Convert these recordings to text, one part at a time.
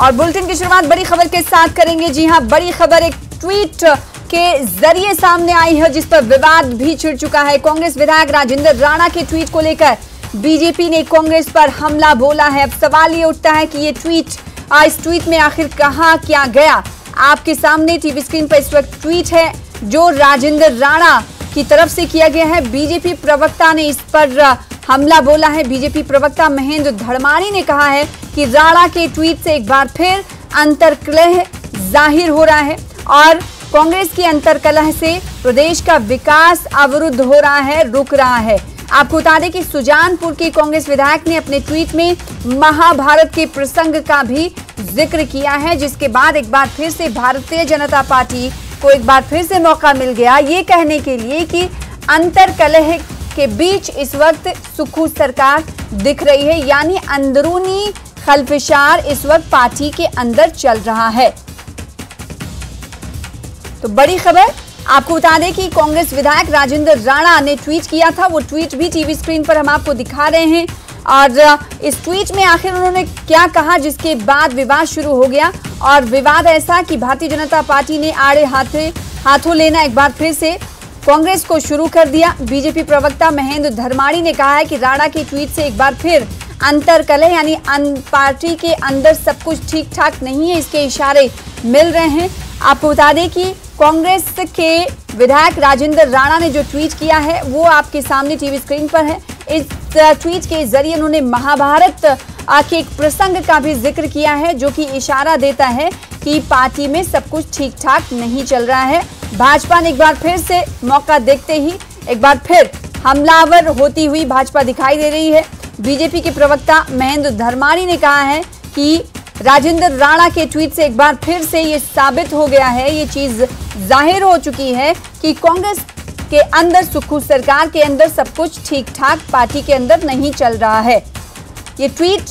और बुलेटिन की शुरुआत बड़ी खबर के साथ करेंगे। जी हां, बड़ी खबर एक ट्वीट के जरिए सामने आई है जिस पर विवाद भी छिड़ चुका है। कांग्रेस विधायक राजेंद्र राणा के ट्वीट को लेकर बीजेपी ने कांग्रेस पर हमला बोला है। अब सवाल ये उठता है कि ये इस ट्वीट में आखिर कहा क्या गया। आपके सामने टीवी स्क्रीन पर इस वक्त ट्वीट है जो राजेंद्र राणा की तरफ से किया गया है। बीजेपी प्रवक्ता ने इस पर हमला बोला है। बीजेपी प्रवक्ता महेंद्र धर्माणी ने कहा है कि राणा के ट्वीट से एक बार फिर अंतर्कलह जाहिर हो रहा है और कांग्रेस की अंतर्कलह से प्रदेश का विकास अवरुद्ध हो रहा है, रुक रहा है। आपको बता दें कि सुजानपुर के कांग्रेस विधायक ने अपने ट्वीट में महाभारत के प्रसंग का भी जिक्र किया है, जिसके बाद एक बार फिर से भारतीय जनता पार्टी को एक बार फिर से मौका मिल गया ये कहने के लिए कि अंतर्कलह के बीच इस वक्त सुखू सरकार दिख रही है, यानी अंदरूनी खलफिशार इस वक्त पार्टी के अंदर चल रहा है। तो बड़ी खबर आपको बता दें कि कांग्रेस विधायक राजेंद्र राणा ने ट्वीट किया था। वो ट्वीट भी टीवी स्क्रीन पर हम आपको दिखा रहे हैं और इस ट्वीट में आखिर उन्होंने क्या कहा, जिसके बाद विवाद शुरू हो गया। और विवाद ऐसा कि भारतीय जनता पार्टी ने आड़े हाथों लेना एक बार फिर से कांग्रेस को शुरू कर दिया। बीजेपी प्रवक्ता महेंद्र धर्माणी ने कहा है कि राणा के ट्वीट से एक बार फिर अंतर्कलह यानी पार्टी के अंदर सब कुछ ठीक ठाक नहीं है, इसके इशारे मिल रहे हैं। आपको बता दें कि कांग्रेस के विधायक राजेंद्र राणा ने जो ट्वीट किया है वो आपके सामने टीवी स्क्रीन पर है। इस ट्वीट के जरिए उन्होंने महाभारत के एक प्रसंग का भी जिक्र किया है जो कि इशारा देता है कि पार्टी में सब कुछ ठीक ठाक नहीं चल रहा है। भाजपा ने एक बार फिर से मौका देखते ही एक बार फिर हमलावर होती हुई भाजपा दिखाई दे रही है। बीजेपी के प्रवक्ता महेंद्र धर्माणी ने कहा है कि राजेंद्र राणा के ट्वीट से एक बार फिर से ये साबित हो गया है, ये चीज जाहिर हो चुकी है कि कांग्रेस के अंदर सुखू सरकार के अंदर सब कुछ ठीक ठाक पार्टी के अंदर नहीं चल रहा है। ये ट्वीट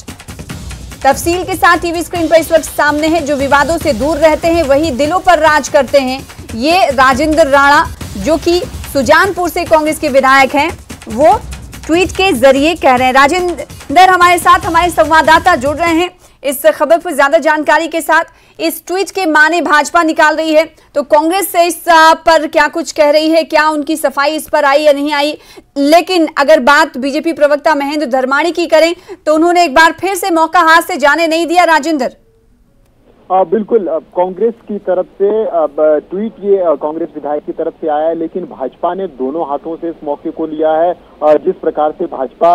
तफसील के साथ टीवी स्क्रीन पर इस वक्त सामने है। जो विवादों से दूर रहते हैं वही दिलों पर राज करते हैं। ये राजेंद्र राणा जो कि सुजानपुर से कांग्रेस के विधायक हैं, वो ट्वीट के जरिए कह रहे हैं। राजेंद्र हमारे साथ हमारे संवाददाता जुड़ रहे हैं इस खबर पर ज्यादा जानकारी के साथ। इस ट्वीट के माने भाजपा निकाल रही है, तो कांग्रेस से इस पर क्या कुछ कह रही है, क्या उनकी सफाई इस पर आई या नहीं आई। लेकिन अगर बात बीजेपी प्रवक्ता महेंद्र धर्माणी की करें तो उन्होंने एक बार फिर से मौका हाथ से जाने नहीं दिया। राजेंद्र बिल्कुल, कांग्रेस की तरफ से ट्वीट ये कांग्रेस विधायक की तरफ से आया है, लेकिन भाजपा ने दोनों हाथों से इस मौके को लिया है। जिस प्रकार से भाजपा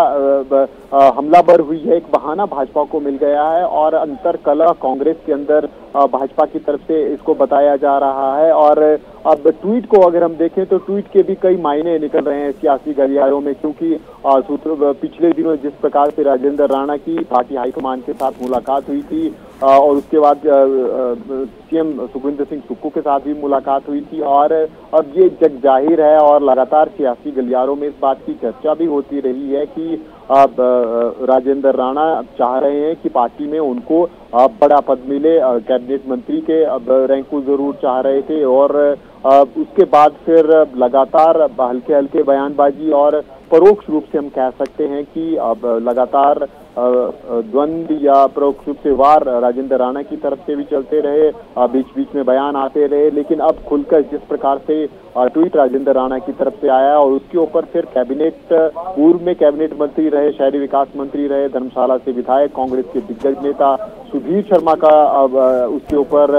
हमलावर हुई है, एक बहाना भाजपा को मिल गया है और अंतर्कलह कांग्रेस के अंदर भाजपा की तरफ से इसको बताया जा रहा है। और अब ट्वीट को अगर हम देखें तो ट्वीट के भी कई मायने निकल रहे हैं सियासी गलियारों में, क्योंकि पिछले दिनों जिस प्रकार से राजेंद्र राणा की पार्टी हाईकमान के साथ मुलाकात हुई थी और उसके बाद सीएम सुखविंदर सिंह सुक्खू के साथ भी मुलाकात हुई थी और अब ये जग जाहिर है और लगातार सियासी गलियारों में इस बात की चर्चा भी होती रही है कि अब राजेंद्र राणा चाह रहे हैं कि पार्टी में उनको बड़ा पद मिले। कैबिनेट मंत्री के अब रैंक को जरूर चाह रहे थे और उसके बाद फिर लगातार हल्के हल्के बयानबाजी और परोक्ष रूप से हम कह सकते हैं कि अब लगातार द्वंद्व या परोक्ष रूप से वार राजेंद्र राणा की तरफ से भी चलते रहे, बीच बीच में बयान आते रहे। लेकिन अब खुलकर जिस प्रकार से ट्वीट राजेंद्र राणा की तरफ से आया और उसके ऊपर फिर पूर्व में कैबिनेट मंत्री रहे, शहरी विकास मंत्री रहे, धर्मशाला से विधायक, कांग्रेस के दिग्गज नेता सुधीर शर्मा का अब उसके ऊपर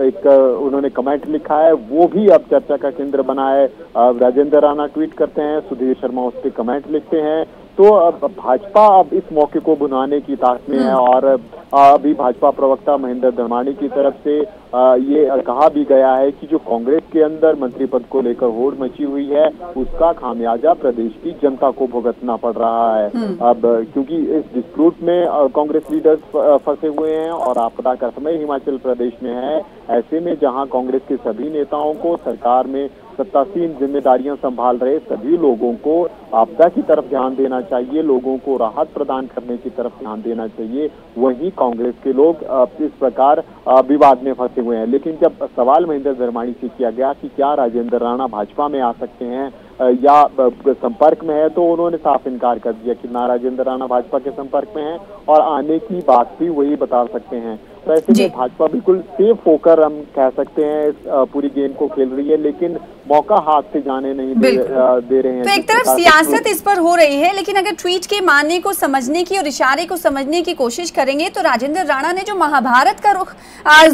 एक उन्होंने कमेंट लिखा है, वो भी अब चर्चा का केंद्र बना है। राजेंद्र राणा ट्वीट करते हैं, सुधीर शर्मा उस पर कमेंट लिखते हैं। तो भाजपा अब इस मौके को भुनाने की ताक में है और अभी भाजपा प्रवक्ता महेंद्र धर्माणी की तरफ से ये कहा भी गया है कि जो कांग्रेस के अंदर मंत्री पद को लेकर होड़ मची हुई है उसका खामियाजा प्रदेश की जनता को भुगतना पड़ रहा है। अब क्योंकि इस डिस्प्यूट में कांग्रेस लीडर्स फंसे हुए हैं और आपदा का समय हिमाचल प्रदेश में है, ऐसे में जहां कांग्रेस के सभी नेताओं को सरकार में सत्तासीन जिम्मेदारियां संभाल रहे सभी लोगों को आपदा की तरफ ध्यान देना चाहिए, लोगों को राहत प्रदान करने की तरफ ध्यान देना चाहिए। वहीं कांग्रेस के लोग इस प्रकार विवाद में फंसे हुए हैं। लेकिन जब सवाल महेंद्र धर्माणी से किया गया कि क्या राजेंद्र राणा भाजपा में आ सकते हैं या संपर्क में है, तो उन्होंने साफ इनकार कर दिया कि ना राजेंद्र राणा भाजपा के संपर्क में है और आने की बात भी वही बता सकते हैं। तो ऐसे में भाजपा बिल्कुल सेफ होकर हम कह सकते हैं इस पूरी गेम को खेल रही है, लेकिन मौका हाथ से जाने नहीं दे रहे हैं। तो एक तरफ सियासत इस पर हो रही है, लेकिन अगर ट्वीट के माने को समझने की और इशारे को समझने की कोशिश करेंगे तो राजेंद्र राणा ने जो महाभारत का रुख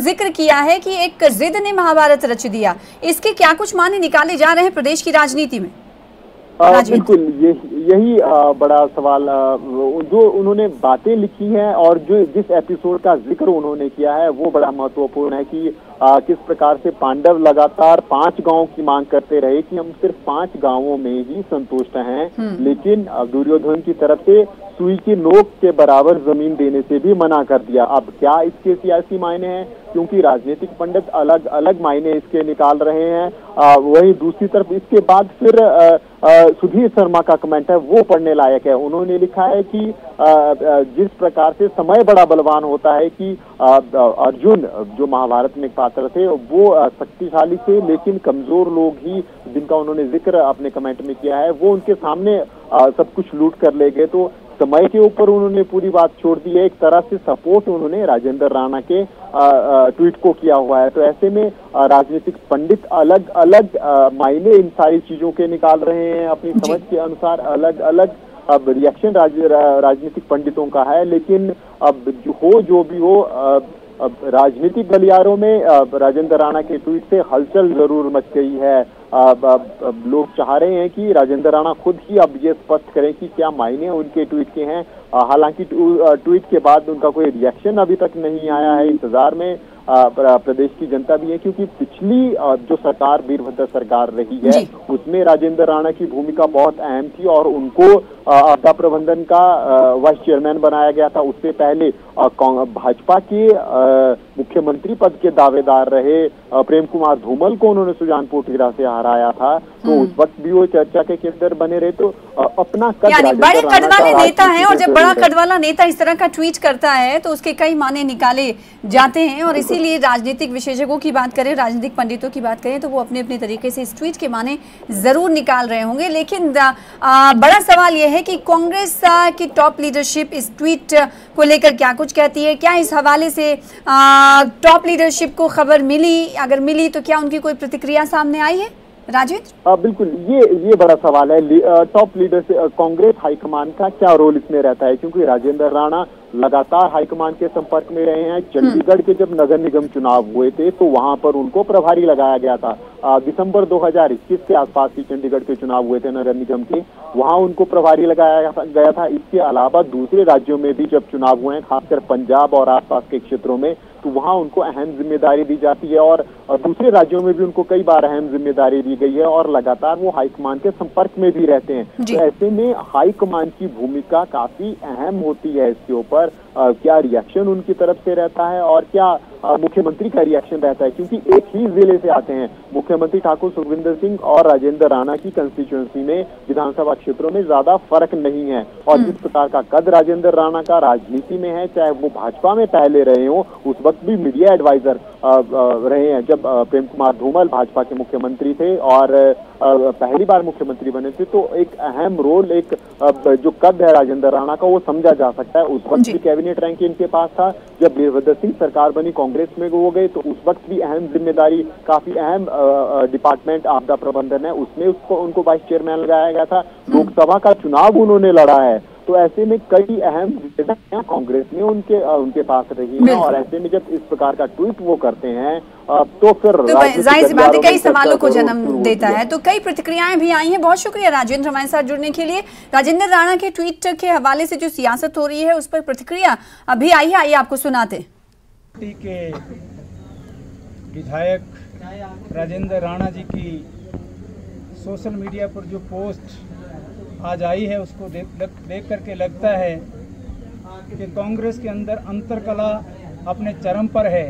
जिक्र किया है कि एक जिद ने महाभारत रच दिया, इसके क्या कुछ माने निकाले जा रहे हैं प्रदेश की राजनीति में? बिल्कुल यही बड़ा सवाल जो उन्होंने बातें लिखी हैं और जो जिस एपिसोड का जिक्र उन्होंने किया है वो बड़ा महत्वपूर्ण है कि किस प्रकार से पांडव लगातार 5 गांवों की मांग करते रहे कि हम सिर्फ 5 गांवों में ही संतुष्ट हैं, लेकिन दुर्योधन की तरफ से सुई की नोक के बराबर जमीन देने से भी मना कर दिया। अब क्या इसके सियासी मायने हैं, क्योंकि राजनीतिक पंडित अलग अलग मायने इसके निकाल रहे हैं। वहीं दूसरी तरफ इसके बाद फिर सुधीर शर्मा का कमेंट है वो पढ़ने लायक है। उन्होंने लिखा है कि जिस प्रकार से समय बड़ा बलवान होता है कि अर्जुन जो महाभारत में पात्र थे वो शक्तिशाली थे, लेकिन कमजोर लोग ही, जिनका उन्होंने जिक्र अपने कमेंट में किया है, वो उनके सामने सब कुछ लूट कर ले गए। तो समय के ऊपर उन्होंने पूरी बात छोड़ दी है। एक तरह से सपोर्ट उन्होंने राजेंद्र राणा के ट्वीट को किया हुआ है। तो ऐसे में राजनीतिक पंडित अलग अलग मायने इन सारी चीजों के निकाल रहे हैं अपनी समझ के अनुसार। अलग अलग अब रिएक्शन राजनीतिक पंडितों का है, लेकिन अब जो भी हो अब राजनीतिक गलियारों में राजेंद्र राणा के ट्वीट से हलचल जरूर मच गई है। अब लोग चाह रहे हैं कि राजेंद्र राणा खुद ही अब ये स्पष्ट करें कि क्या मायने उनके ट्वीट के हैं। हालांकि ट्वीट के बाद उनका कोई रिएक्शन अभी तक नहीं आया है। इंतजार में प्रदेश की जनता भी है, क्योंकि पिछली जो सरकार वीरभद्र सरकार रही है उसमें राजेंद्र राणा की भूमिका बहुत अहम थी और उनको आपदा प्रबंधन का वाइस चेयरमैन बनाया गया था। उससे पहले भाजपा के मुख्यमंत्री पद के दावेदार रहे प्रेम कुमार धूमल को उन्होंने सुजानपुर टिहरा से हराया था, तो उस वक्त भी वो चर्चा के केंद्र बने रहे। तो अपना बड़े कद वाले नेता है, और जब बड़ा कद वाला नेता इस तरह का ट्वीट करता है तो उसके कई माने निकाले जाते हैं। और इसीलिए राजनीतिक विशेषज्ञों की बात करें, राजनीतिक पंडितों की बात करें, तो वो अपने अपने तरीके से इस ट्वीट के माने जरूर निकाल रहे होंगे। लेकिन बड़ा सवाल यह है कि कांग्रेस की टॉप लीडरशिप इस ट्वीट को लेकर क्या कुछ कहती है। क्या इस हवाले से टॉप लीडरशिप को खबर मिली? अगर मिली तो क्या उनकी कोई प्रतिक्रिया सामने आई है? राजेंद्र, बिल्कुल ये बड़ा सवाल है। टॉप लीडर से कांग्रेस हाईकमान का क्या रोल इसमें रहता है, क्योंकि राजेंद्र राणा लगातार हाईकमान के संपर्क में रहे हैं। चंडीगढ़ के जब नगर निगम चुनाव हुए थे तो वहां पर उनको प्रभारी लगाया गया था। दिसंबर 2021 के आसपास ही चंडीगढ़ के चुनाव हुए थे नगर निगम के, वहां उनको प्रभारी लगाया गया था। इसके अलावा दूसरे राज्यों में भी जब चुनाव हुए हैं, खासकर पंजाब और आसपास के क्षेत्रों में, तो वहां उनको अहम जिम्मेदारी दी जाती है और दूसरे राज्यों में भी उनको कई बार अहम जिम्मेदारी दी गई है और लगातार वो हाईकमान के संपर्क में भी रहते हैं। तो ऐसे में हाईकमान की भूमिका काफी अहम होती है। इसके ऊपर क्या रिएक्शन उनकी तरफ से रहता है और क्या मुख्यमंत्री का रिएक्शन रहता है, क्योंकि एक ही जिले से आते हैं। मुख्यमंत्री ठाकुर सुखविंदर सिंह और राजेंद्र राणा की कंस्टिट्यूएंसी में विधानसभा क्षेत्रों में ज्यादा फर्क नहीं है। और जिस प्रकार का कद राजेंद्र राणा का राजनीति में है, चाहे वो भाजपा में पहले रहे हो, उस वक्त भी मीडिया एडवाइजर रहे हैं जब प्रेम कुमार धूमल भाजपा के मुख्यमंत्री थे और पहली बार मुख्यमंत्री बने थे। तो एक अहम रोल, एक जो कद है राजेंद्र राणा का, वो समझा जा सकता है। उस वक्त भी कैबिनेट रैंक इनके पास था। जब वीरभद्र सिंह सरकार बनी, कांग्रेस में वो गए, तो उस वक्त भी अहम जिम्मेदारी, काफी अहम डिपार्टमेंट आपदा प्रबंधन है, उसमें उनको वाइस चेयरमैन लगाया गया था। लोकसभा का चुनाव उन्होंने लड़ा है। तो ऐसे में कई अहम कांग्रेस में उनके पास रही है और ऐसे में जब इस प्रकार का ट्वीट वो करते हैं तो फिर जाहिर सी बात है कई सवालों को जन्म देता है। तो कई प्रतिक्रियाएं भी आई हैं। बहुत शुक्रिया राजेंद्र हमारे साथ जुड़ने के लिए। राजेंद्र राणा के ट्वीट के हवाले से जो सियासत हो रही है उस पर प्रतिक्रिया अभी आई है, आइए आपको सुनाते। के विधायक राजेंद्र राणा जी की सोशल मीडिया पर जो पोस्ट आज आई है उसको देख करके लगता है कि कांग्रेस के अंदर अंतरकलह अपने चरम पर है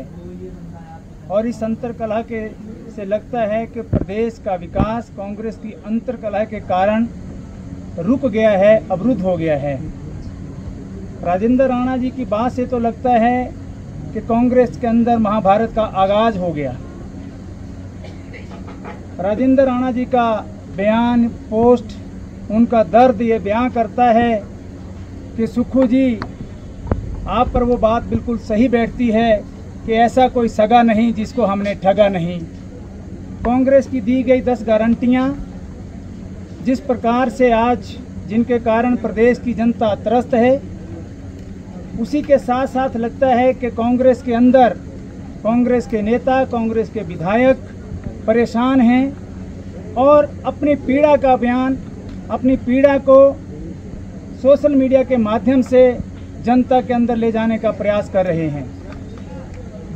और इस अंतरकलह के से लगता है कि प्रदेश का विकास कांग्रेस की अंतरकलह के कारण रुक गया है, अवरुद्ध हो गया है। राजेंद्र राणा जी की बात से तो लगता है कि कांग्रेस के अंदर महाभारत का आगाज हो गया। राजेंद्र राणा जी का बयान, पोस्ट, उनका दर्द ये बयां करता है कि सुक्खू जी आप पर वो बात बिल्कुल सही बैठती है कि ऐसा कोई सगा नहीं जिसको हमने ठगा नहीं। कांग्रेस की दी गई 10 गारंटियां जिस प्रकार से आज जिनके कारण प्रदेश की जनता त्रस्त है, उसी के साथ साथ लगता है कि कांग्रेस के अंदर कांग्रेस के नेता, कांग्रेस के विधायक परेशान हैं और अपनी पीड़ा का बयान, अपनी पीड़ा को सोशल मीडिया के माध्यम से जनता के अंदर ले जाने का प्रयास कर रहे हैं।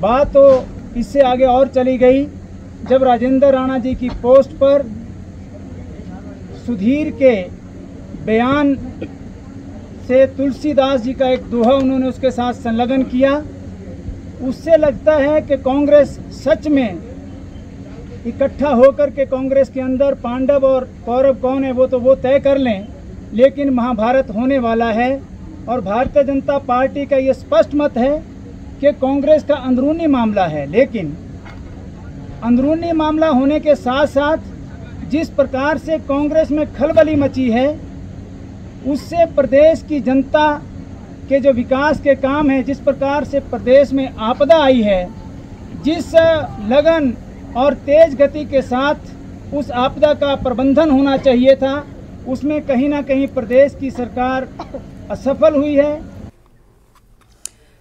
बात तो इससे आगे और चली गई जब राजेंद्र राणा जी की पोस्ट पर सुधीर के बयान से तुलसीदास जी का एक दोहा उन्होंने उसके साथ संलग्न किया। उससे लगता है कि कांग्रेस सच में इकट्ठा होकर के कांग्रेस के अंदर पांडव और कौरव कौन है वो तो वो तय कर लें, लेकिन महाभारत होने वाला है। और भारतीय जनता पार्टी का ये स्पष्ट मत है कि कांग्रेस का अंदरूनी मामला है, लेकिन अंदरूनी मामला होने के साथ साथ जिस प्रकार से कांग्रेस में खलबली मची है, उससे प्रदेश की जनता के जो विकास के काम हैं, जिस प्रकार से प्रदेश में आपदा आई है, जिस लगन और तेज गति के साथ उस आपदा का प्रबंधन होना चाहिए था, उसमें कहीं ना कहीं प्रदेश की सरकार असफल हुई है।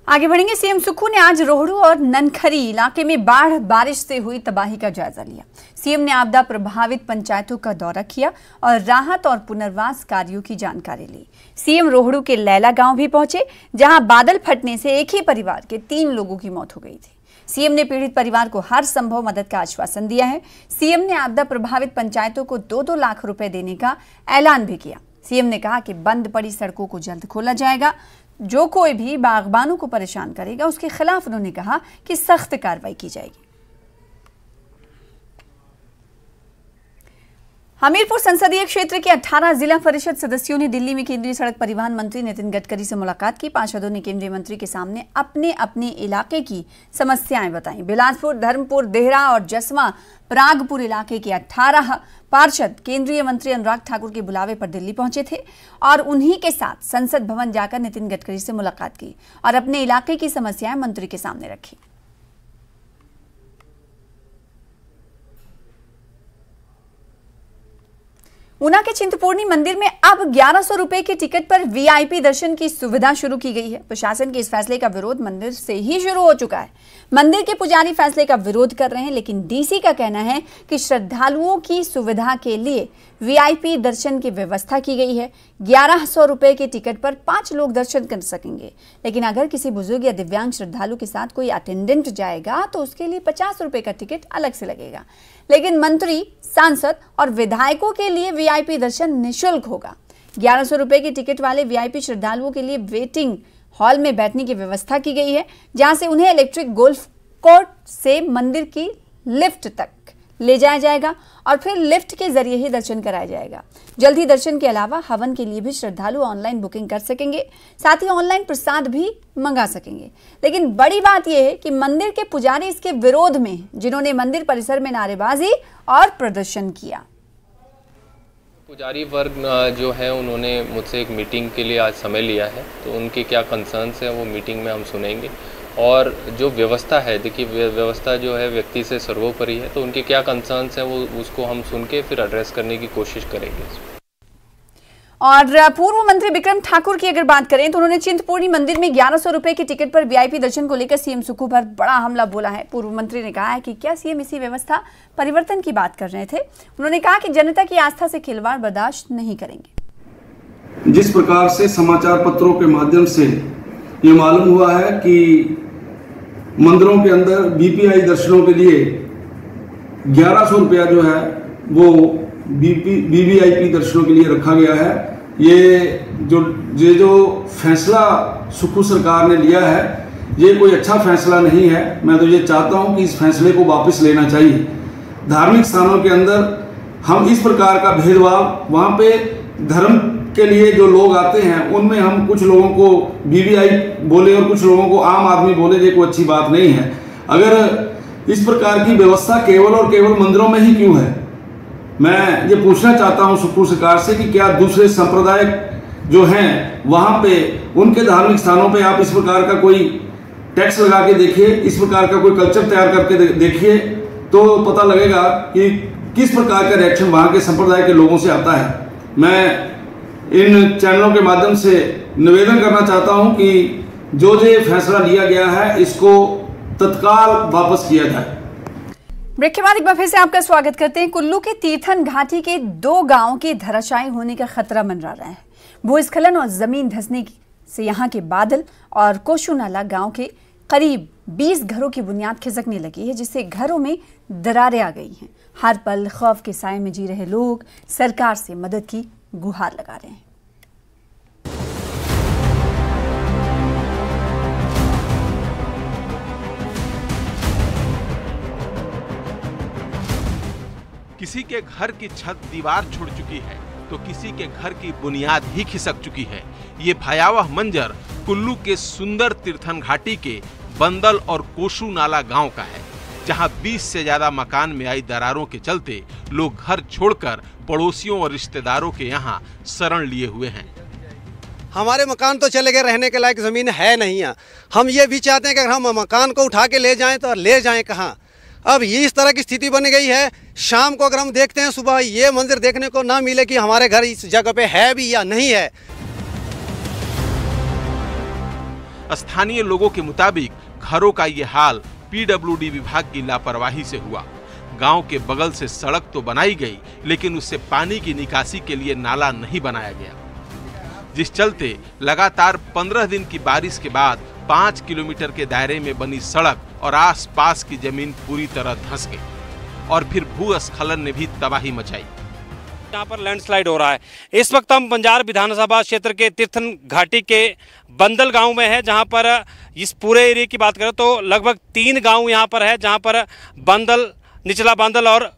आगे बढ़ेंगे। सीएम सुक्खू ने आज रोहड़ू और ननखरी इलाके में बाढ़ बारिश से हुई तबाही का जायजा लिया। सीएम ने आपदा प्रभावित पंचायतों का दौरा किया और राहत और पुनर्वास कार्यों की जानकारी ली। सीएम रोहड़ू के लैला गांव भी पहुंचे, जहां बादल फटने से एक ही परिवार के 3 लोगों की मौत हो गई थी। सीएम ने पीड़ित परिवार को हर संभव मदद का आश्वासन दिया है। सीएम ने आपदा प्रभावित पंचायतों को 2-2 लाख रुपए देने का ऐलान भी किया। सीएम ने कहा कि बंद पड़ी सड़कों को जल्द खोला जाएगा। जो कोई भी बागबानों को परेशान करेगा उसके खिलाफ उन्होंने कहा कि सख्त कार्रवाई की जाएगी। हमीरपुर संसदीय क्षेत्र के 18 जिला परिषद सदस्यों ने दिल्ली में केंद्रीय सड़क परिवहन मंत्री नितिन गडकरी से मुलाकात की। पार्षदों ने केंद्रीय मंत्री के सामने अपने अपने इलाके की समस्याएं बताई। बिलासपुर, धर्मपुर, देहरा और जसवा परागपुर इलाके के 18 पार्षद केंद्रीय मंत्री अनुराग ठाकुर के बुलावे पर दिल्ली पहुंचे थे और उन्हीं के साथ संसद भवन जाकर नितिन गडकरी से मुलाकात की और अपने इलाके की समस्याएं मंत्री के सामने रखी। ऊना के चिंतपूर्णी मंदिर में अब 1100 रुपए के टिकट पर वीआईपी दर्शन की सुविधा शुरू की गई है। प्रशासन के इस फैसले का विरोध मंदिर से ही शुरू हो चुका है। मंदिर के पुजारी फैसले का विरोध कर रहे हैं, लेकिन डीसी का कहना है कि श्रद्धालुओं की सुविधा के लिए वीआईपी दर्शन की व्यवस्था की गई है। 1100 रुपए के टिकट पर 5 लोग दर्शन कर सकेंगे, लेकिन अगर किसी बुजुर्ग या दिव्यांग श्रद्धालु के साथ कोई अटेंडेंट जाएगा तो उसके लिए 50 रुपए का टिकट अलग से लगेगा। लेकिन मंत्री, सांसद और विधायकों के लिए वीआईपी दर्शन निःशुल्क होगा। 1100 रुपए के टिकट वाले वीआईपी श्रद्धालुओं के लिए वेटिंग हॉल में बैठने की व्यवस्था की गई है, जहां से उन्हें इलेक्ट्रिक गोल्फ कोर्ट से मंदिर की लिफ्ट तक ले जाया जाएगा और फिर लिफ्ट के जरिए ही दर्शन कराया जाएगा। जल्द ही दर्शन के अलावा हवन के लिए भी श्रद्धालु ऑनलाइन बुकिंग कर सकेंगे, साथ ही ऑनलाइन प्रसाद भी मंगा सकेंगे। लेकिन बड़ी बात यह है कि मंदिर के पुजारी इसके विरोध में, जिन्होंने मंदिर परिसर में नारेबाजी और प्रदर्शन किया। पुजारी वर्ग जो है उन्होंने मुझसे एक मीटिंग के लिए आज समय लिया है, तो उनके क्या कंसर्न्स हैं वो मीटिंग में हम सुनेंगे। और जो व्यवस्था है, देखिए व्यवस्था जो है व्यक्ति से सर्वोपरि है, तो उनके क्या कंसर्न्स हैं वो उसको हम सुन के फिर एड्रेस करने की कोशिश करेंगे। और पूर्व मंत्री विक्रम ठाकुर की अगर बात करें तो उन्होंने चिंतपूर्णी मंदिर में 1100 रुपए के टिकट पर वीआईपी दर्शन को लेकर सीएम सुक्खू पर बड़ा हमला बोला है। पूर्व मंत्री ने कहा है कि क्या सीएम इसी व्यवस्था परिवर्तन की बात कर रहे थे। उन्होंने कहा कि जनता की आस्था से खिलवाड़ बर्दाश्त नहीं करेंगे। जिस प्रकार से समाचार पत्रों के माध्यम से ये मालूम हुआ है कि मंदिरों के अंदर वीवीआई दर्शनों के लिए 1100 रुपया जो है वो वीवीआईपी दर्शनों के लिए रखा गया है। ये जो फैसला सुक्खू सरकार ने लिया है, ये कोई अच्छा फैसला नहीं है। मैं तो ये चाहता हूं कि इस फैसले को वापस लेना चाहिए। धार्मिक स्थानों के अंदर हम इस प्रकार का भेदभाव, वहाँ पे धर्म के लिए जो लोग आते हैं उनमें हम कुछ लोगों को वीवीआई बोले और कुछ लोगों को आम आदमी बोले, ये कोई अच्छी बात नहीं है। अगर इस प्रकार की व्यवस्था केवल और केवल मंदिरों में ही क्यों है, मैं ये पूछना चाहता हूं सुक्खू सरकार से कि क्या दूसरे संप्रदाय जो हैं वहां पे, उनके धार्मिक स्थानों पे आप इस प्रकार का कोई टैक्स लगा के देखिए, इस प्रकार का कोई कल्चर तैयार करके देखिए, तो पता लगेगा कि किस प्रकार का रिएक्शन वहां के संप्रदाय के लोगों से आता है। मैं इन चैनलों के माध्यम से निवेदन करना चाहता हूं कि जो फैसला लिया गया है इसको तत्काल वापस किया जाए। ब्रेक के बाद एक बार फिर से आपका स्वागत करते हैं। कुल्लू के तीर्थन घाटी के 2 गांवों के धराशायी होने का खतरा मंडरा रहा है। भूस्खलन और जमीन धंसने से यहां के बादल और कोशुनाला गांव के करीब 20 घरों की बुनियाद खिसकने लगी है, जिससे घरों में दरारें आ गई हैं। हर पल खौफ के साए में जी रहे लोग सरकार से मदद की गुहार लगा रहे हैं। किसी के घर की छत दीवार छोड़ चुकी है तो किसी के घर की बुनियाद ही खिसक चुकी है। ये भयावह मंजर कुल्लू के सुंदर तीर्थन घाटी के बंदल और कोशु नाला गांव का है, जहां 20 से ज्यादा मकान में आई दरारों के चलते लोग घर छोड़कर पड़ोसियों और रिश्तेदारों के यहां शरण लिए हुए हैं। हमारे मकान तो चले गए, रहने के लायक ज़मीन है नहीं है। हम ये भी चाहते हैं कि अगर हम मकान को उठा के ले जाएं तो ले जाएं कहाँ। अब ये इस तरह की स्थिति बन गई है, शाम को अगर हम देखते हैं सुबह ये मंजर देखने को ना मिले कि हमारे घर इस जगह पे है भी या नहीं है। स्थानीय लोगों के मुताबिक घरों का ये हाल पीडब्ल्यूडी विभाग की लापरवाही से हुआ। गांव के बगल से सड़क तो बनाई गई, लेकिन उससे पानी की निकासी के लिए नाला नहीं बनाया गया, जिस चलते लगातार 15 दिन की बारिश के बाद 5 किलोमीटर के दायरे में बनी सड़क और आसपास की जमीन पूरी तरह धंस गई और फिर भूस्खलन ने भी तबाही मचाई। यहाँ पर लैंडस्लाइड हो रहा है। इस वक्त हम बंजार विधानसभा क्षेत्र के तीर्थन घाटी के बंदल गांव में है, जहां पर इस पूरे एरिया की बात करें तो लगभग 3 गांव यहां पर है, जहां पर बंदल, निचला बंदल और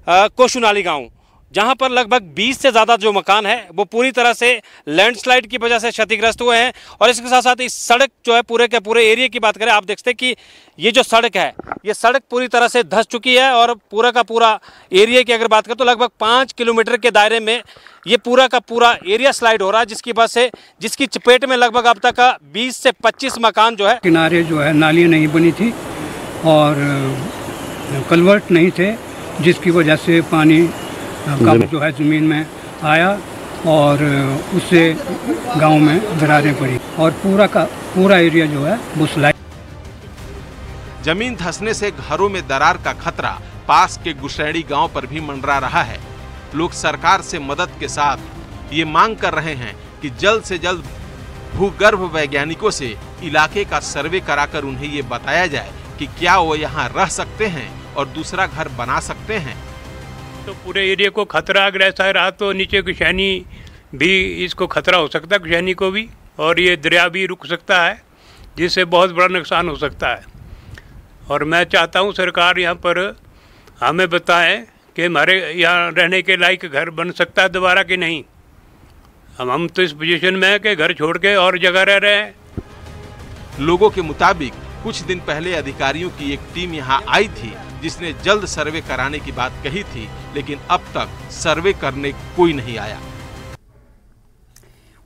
कोशुनाली गांव, जहां पर लगभग 20 से ज़्यादा जो मकान है वो पूरी तरह से लैंडस्लाइड की वजह से क्षतिग्रस्त हुए हैं। और इसके साथ साथ इस सड़क जो है पूरे के पूरे एरिया की बात करें, आप देखते हैं कि ये जो सड़क है ये सड़क पूरी तरह से धंस चुकी है और पूरा का पूरा एरिया की अगर बात करें तो लगभग 5 किलोमीटर के दायरे में ये पूरा का पूरा एरिया स्लाइड हो रहा है, जिसकी वजह से जिसकी चपेट में लगभग अब तक 20 से 25 मकान जो है। किनारे जो है नालियाँ नहीं बनी थी और कलवर्ट नहीं थे, जिसकी वजह से पानी का जो है ज़मीन में आया और उससे गांव में दरारें पड़ी और पूरा का पूरा एरिया जो है वो स्लाइड। जमीन धंसने से घरों में दरार का खतरा पास के गुशैड़ी गांव पर भी मंडरा रहा है। लोग सरकार से मदद के साथ ये मांग कर रहे हैं कि जल्द से जल्द भूगर्भ वैज्ञानिकों से इलाके का सर्वे कराकर उन्हें ये बताया जाए कि क्या वो यहाँ रह सकते हैं और दूसरा घर बना सकते हैं। तो पूरे एरिया को खतरा अगर ऐसा रहा तो नीचे गुशैनी भी इसको खतरा हो सकता है, गुशैनी को भी, और ये दरिया भी रुक सकता है, जिससे बहुत बड़ा नुकसान हो सकता है। और मैं चाहता हूँ सरकार यहाँ पर हमें बताएं कि हमारे यहाँ रहने के लायक घर बन सकता है दोबारा कि नहीं। हम तो इस पोजीशन में है कि घर छोड़ के और जगह रह रहे हैं। लोगों के मुताबिक कुछ दिन पहले अधिकारियों की एक टीम यहाँ आई थी, जिसने जल्द सर्वे कराने की बात कही थी, लेकिन अब तक सर्वे करने कोई नहीं आया।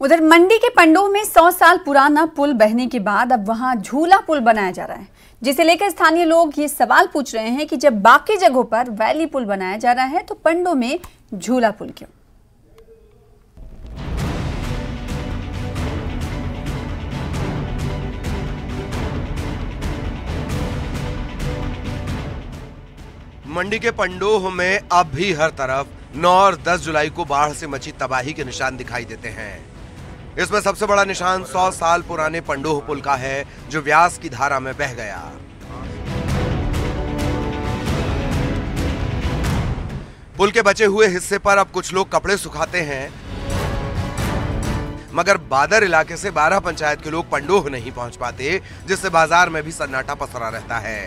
उधर मंडी के पंडोह में 100 साल पुराना पुल बहने के बाद अब वहां झूला पुल बनाया जा रहा है, जिसे लेकर स्थानीय लोग ये सवाल पूछ रहे हैं कि जब बाकी जगहों पर वैली पुल बनाया जा रहा है तो पंडोह में झूला पुल क्यों। मंडी के पंडोह में अब भी हर तरफ 9 और 10 जुलाई को बाढ़ से मची तबाही के निशान दिखाई देते हैं। इसमें सबसे बड़ा निशान 100 साल पुराने पंडोह पुल का है, जो व्यास की धारा में बह गया। पुल के बचे हुए हिस्से पर अब कुछ लोग कपड़े सुखाते हैं, मगर बादर इलाके से 12 पंचायत के लोग पंडोह नहीं पहुंच पाते, जिससे बाजार में भी सन्नाटा पसरा रहता है।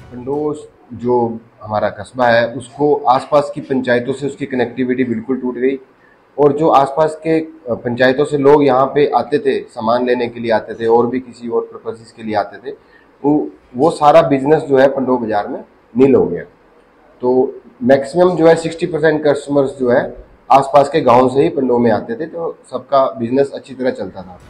पंडोह जो हमारा कस्बा है, उसको आसपास की पंचायतों से उसकी कनेक्टिविटी बिल्कुल टूट गई और जो आसपास के पंचायतों से लोग यहाँ पे आते थे, सामान लेने के लिए आते थे और भी किसी और पर्पसेस के लिए आते थे, वो सारा बिजनेस जो है पंडोह बाजार में नील हो गया। तो मैक्सिमम जो है 60% कस्टमर्स जो है आसपास के गाँव से ही पंडोह में आते थे, तो सबका बिजनेस अच्छी तरह चलता था।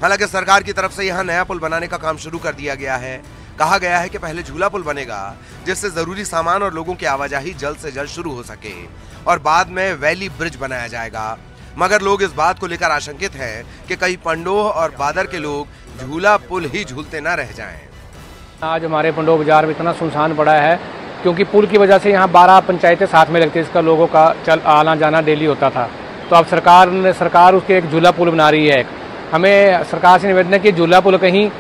हालांकि सरकार की तरफ से यहाँ नया पुल बनाने का काम शुरू कर दिया गया है। कहा गया है कि पहले झूला पुल बनेगा जिससे जरूरी सामान और लोगों की आवाजाही जल्द से जल्द शुरू हो सके और बाद में वैली ब्रिज बनाया जाएगा। मगर लोग इस बात को लेकर आशंकित हैं कि कई पंडोह और बादर के लोग झूला पुल ही झूलते न रह जाएं। आज हमारे पंडोह बाजार में इतना सुनसान पड़ा है क्योंकि पुल की वजह से यहाँ 12 पंचायतें साथ में लगती है, इसका लोगों का आना जाना डेली होता था। तो अब सरकार उसके एक झूला पुल बना रही है। हमें सरकार से निवेदन है कि झूला पुल कहीं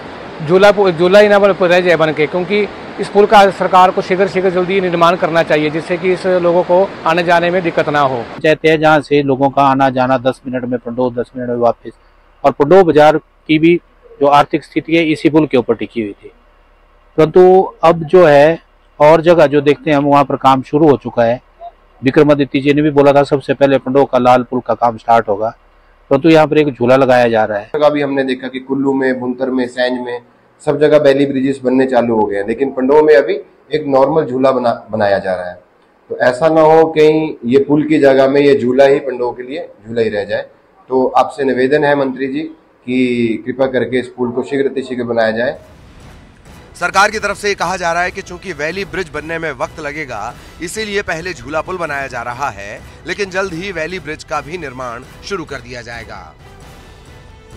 झूला ही ना रह जाए बन के, क्योंकि इस पुल का सरकार को शीघ्र जल्दी निर्माण करना चाहिए जिससे कि इस लोगों को आने जाने में दिक्कत ना हो। चाहते हैं जहाँ से लोगों का आना जाना 10 मिनट में पंडोह, 10 मिनट में वापस। और पंडोह बाजार की भी जो आर्थिक स्थिति है इसी पुल के ऊपर टिकी हुई थी, परंतु अब जो है और जगह जो देखते हैं हम वहाँ पर काम शुरू हो चुका है। विक्रमादित्य जी ने भी बोला था सबसे पहले पंडोह का लाल पुल का काम स्टार्ट होगा, परंतु यहाँ पर एक झूला लगाया जा रहा है। जगह भी हमने देखा कि कुल्लू में, बुनकर में, सैंज में सब जगह वैली ब्रिजेस बनने चालू हो गए हैं, लेकिन पंडोह में अभी एक नॉर्मल झूला बनाया जा रहा है। तो ऐसा ना हो कहीं ये पुल की जगह में ये झूला ही पंडोह के लिए झूला ही रह जाए। तो आपसे निवेदन है मंत्री जी कि कृपा करके इस पुल को शीघ्र बनाया जाए। सरकार की तरफ से ये कहा जा रहा है कि चूंकि वैली ब्रिज बनने में वक्त लगेगा इसीलिए पहले झूला पुल बनाया जा रहा है, लेकिन जल्द ही वैली ब्रिज का भी निर्माण शुरू कर दिया जाएगा।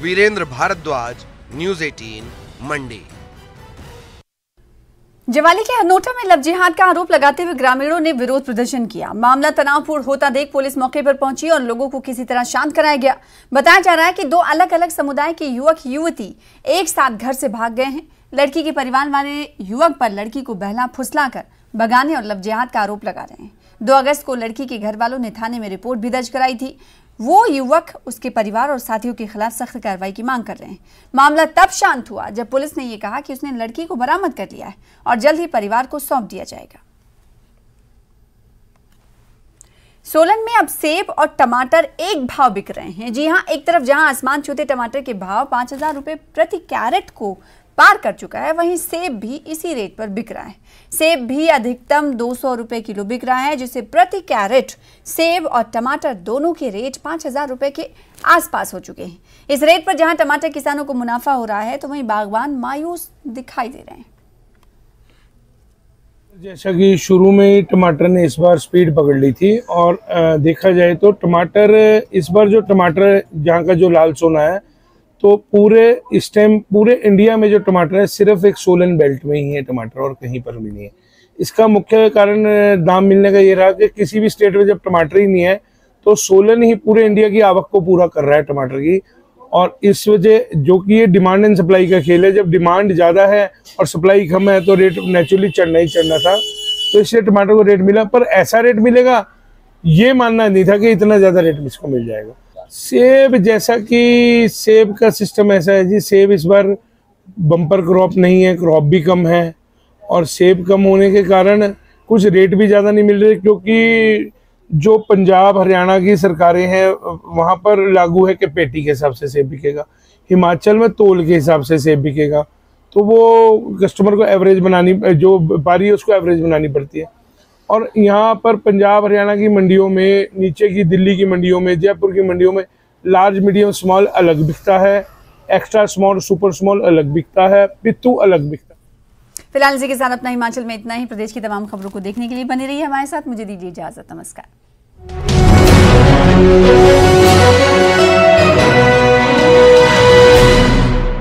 वीरेंद्र भारद्वाज, न्यूज़ 18, मंडी। जवाली के हनोटा में लव जिहाद का आरोप लगाते हुए ग्रामीणों ने विरोध प्रदर्शन किया। मामला तनावपूर्ण होता देख पुलिस मौके पर पहुंची और लोगों को किसी तरह शांत कराया गया। बताया जा रहा है कि 2 अलग अलग समुदाय के युवक युवती एक साथ घर से भाग गए हैं। लड़की के परिवार वाले युवक पर लड़की को बहला फुसलाकर भगाने और लव जिहाद का आरोप लगा रहे हैं। 2 अगस्त को लड़की के घर वालों ने थाने में रिपोर्ट भी दर्ज कराई थी। वो युवक, उसके परिवार और साथियों के खिलाफ सख्त कार्रवाई की मांग कर रहे हैं। मामला तब शांत हुआ जब पुलिस ने ये कहा कि उसने लड़की को बरामद कर लिया है और जल्द ही परिवार को सौंप दिया जाएगा। सोलन में अब सेब और टमाटर एक भाव बिक रहे हैं। जी हां, एक तरफ जहां आसमान छूते टमाटर के भाव 5000 रुपए प्रति कैरेट को पार कर चुका है, वहीं सेब भी इसी रेट पर बिक रहा है। सेब भी अधिकतम 200 रुपए किलो बिक रहा है, जिससे प्रति कैरेट सेब और टमाटर दोनों के रेट 5000 रुपए के आसपास हो चुके हैं। इस रेट पर जहां टमाटर किसानों को मुनाफा हो रहा है, तो वहीं बागवान मायूस दिखाई दे रहे हैं। जैसा कि शुरू में ही टमाटर ने इस बार स्पीड पकड़ ली थी और देखा जाए तो टमाटर इस बार जो टमाटर जहाँ का जो लाल सोना है, तो इस टाइम पूरे इंडिया में जो टमाटर है सिर्फ एक सोलन बेल्ट में ही है टमाटर और कहीं पर भी नहीं है। इसका मुख्य कारण दाम मिलने का ये रहा कि किसी भी स्टेट में जब टमाटर ही नहीं है तो सोलन ही पूरे इंडिया की आवक को पूरा कर रहा है टमाटर की। और इस वजह जो कि ये डिमांड एंड सप्लाई का खेल है, जब डिमांड ज़्यादा है और सप्लाई कम है तो रेट नेचुरली चढ़ना ही चढ़ना था। तो इसलिए टमाटर को रेट मिला, पर ऐसा रेट मिलेगा ये मानना नहीं था कि इतना ज़्यादा रेट इसको मिल जाएगा। सेब, जैसा कि सेब का सिस्टम ऐसा है जी, सेब इस बार बम्पर क्रॉप नहीं है, क्रॉप भी कम है और सेब कम होने के कारण कुछ रेट भी ज़्यादा नहीं मिल रहे, क्योंकि जो पंजाब हरियाणा की सरकारें हैं वहाँ पर लागू है कि पेटी के हिसाब से सेब बिकेगा, हिमाचल में तोल के हिसाब से सेब बिकेगा। तो वो कस्टमर को एवरेज बनानी, जो व्यापारी है उसको एवरेज बनानी पड़ती है। और यहाँ पर पंजाब हरियाणा की मंडियों में, नीचे की दिल्ली की मंडियों में, जयपुर की मंडियों में लार्ज मीडियम स्मॉल अलग बिकता है, एक्स्ट्रा स्मॉल सुपर स्मॉल अलग बिकता है, पित्तू अलग बिकता है। फिलहाल इसी के साथ अपना हिमाचल में इतना ही। प्रदेश की तमाम खबरों को देखने के लिए बने रहिए हमारे साथ। मुझे दीजिए इजाजत। नमस्कार।